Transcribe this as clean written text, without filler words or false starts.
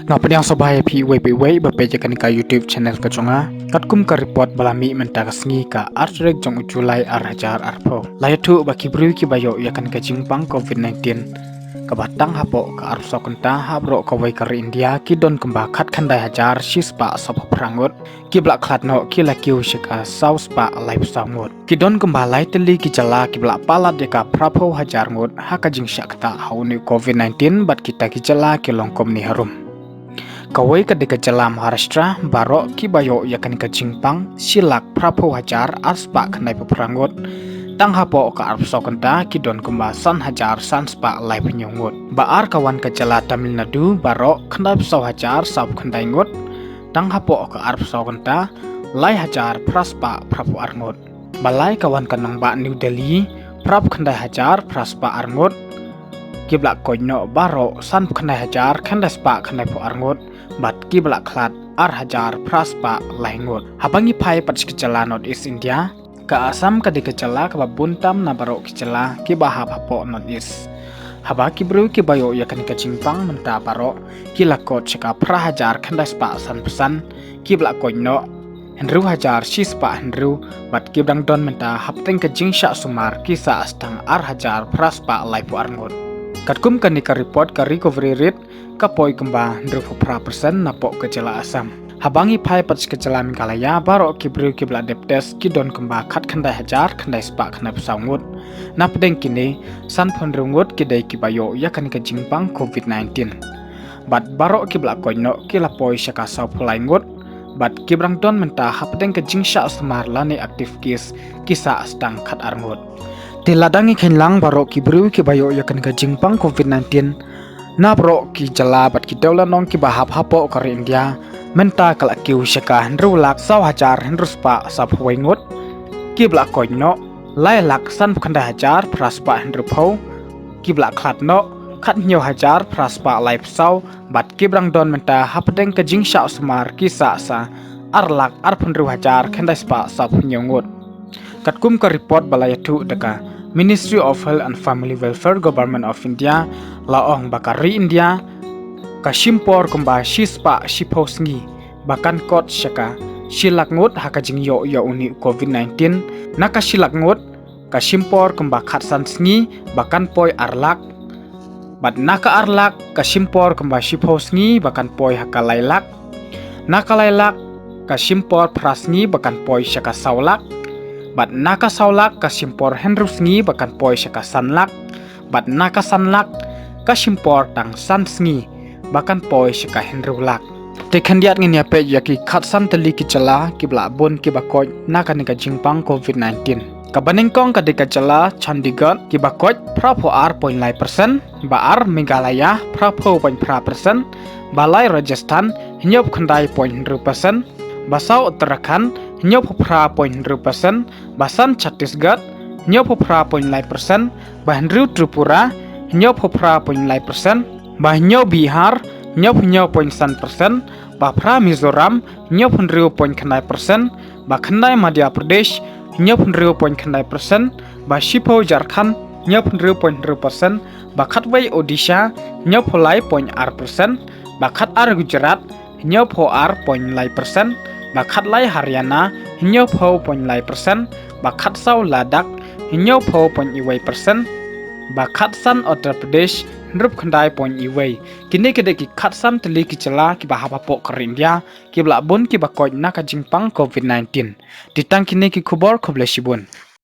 Ngapa yang sobai pi wei bepeja kan ka YouTube channel ka chonga katkum ka report balami menta ka sngi ka artrek jong Julai arhajar arpo laitu baki bru ki bayo ya kan ka jingpang COVID-19 ka batang hapo ka arso kenta habro ka wei ka India ki don kemba khat khandai hajar shispa sop prangot ki blak khat no ki la kiu shika saus pa live samot ki don kemba lai teli ki jala ki blak palat de ka prapo hajar ngot haka jing shakta hauni COVID-19 bat kita ki jala ki longkom ni harum Kawai ka deka jalam Maharashtra baro ki bayo yakan ka jingpang silak prapo hajar arspa kanai peprangot tang hapo ka arpso kanta ki don kembasan hajar sanspa lai penyungut baar kawan ka jala Tamil Nadu baro kanai pso hajar sab kandai ngut tang hapo ka arpso kanta lai hajar praspa prapo arngot balai kawan ka nangba New Delhi prap kandai hajar praspa arngot kiblak koino baro san kandai hajar kandai spa kandai po arngot bat kiblak klat ar hajar praspa laingot habangi pai pat kecela North East India ka Assam ka dikecela ka buntam na baro kecela ki bahap hapo North East haba ki bru ki bayo yakan ka jingpang menta baro ki lakot chika pra hajar khandai spa san pesan kiblak koino henru hajar shispa henru bat kibrang don menta hapteng ka jingsha sumar kisa astang ar hajar praspa laipu arngot katkum ka nika report ka recovery rate kapoi kemba 20% napok kecela Assam. Habangi pai pat kecela Meghalaya baro kibru kibla deptes kidon kemba khat khandai hajar khandai spa khandai pesangut. Napdeng kini san pondrungut kidai kibayo yakan ke jingpang COVID-19. Bat baro kibla koino kilapoi syaka sau pulaingut. Bat kibrang don menta hapdeng ke jingsha semar lani aktif kisa astang khat arngut. Tiladangi khenlang baro kibru kibayo yakan ke jingpang COVID-19 na bro ki jala bat ki dawla nong ki bahap hapo ka India menta kala kiu shaka nrulak saw hajar nruspa sap wengut ki blak koino lai lak san khanda hajar praspa nrupho ki blak khat no khat nyo hajar praspa live saw bat ki brang don menta hapdeng ka jingsha smar ki sa arlak arphunru hajar khanda spa sap nyongut katkum ka report balayatu deka Ministry of Health and Family Welfare Government of India laong bakari India kasimpor kemba shispa shiposngi bakan kot syaka silak ngut haka jing yo uni COVID-19 naka silak ngut kasimpor kemba khatsan sngi bakan poi arlak bat naka arlak kasimpor kemba shiposngi bakan poi haka lailak naka lailak kasimpor prasngi bakan poi syaka saulak bat naka saulak kasimpor henrusngi bakan poi syaka sanlak bat naka sanlak kasimpor tang sansngi bakan poi syaka henrulak tekhandiat ngin yape yaki khatsan teli kicela kibla bon kibakoj naka nika jingpang COVID-19 kabanengkong kadika cela Chandigarh kibakoj prapo ar point lai persen baar Meghalaya prapo point pra persen balai Rajasthan hinyop khandai point 100% basau Uttarakhand hinyop pra point 100% basan Chhattisgarh hinyop pra point lai persen bahnru Tripura hinyop pra point lai persen bahnyo Bihar hinyop point 100% bapra Mizoram hinyop 100 point khandai persen bakhandai Madhya Pradesh hinyop 100 point khandai persen bashipo Jharkhand hinyop 100 point 100% bakhatwai Odisha hinyop lai point ar persen bakhat ar Gujarat hinyop ar point lai persen bakhat lai Haryana hinyop point lai persen bakhat sau Ladakh hinyop point iwai persen bakhat san Uttar Pradesh nrup khandai point iwai kini kede ki khatsam teli ki cela ki bahapapo ka India ki blak bon ki bakoj naka jingpang COVID-19 ditang kini ki khubor khoble sibun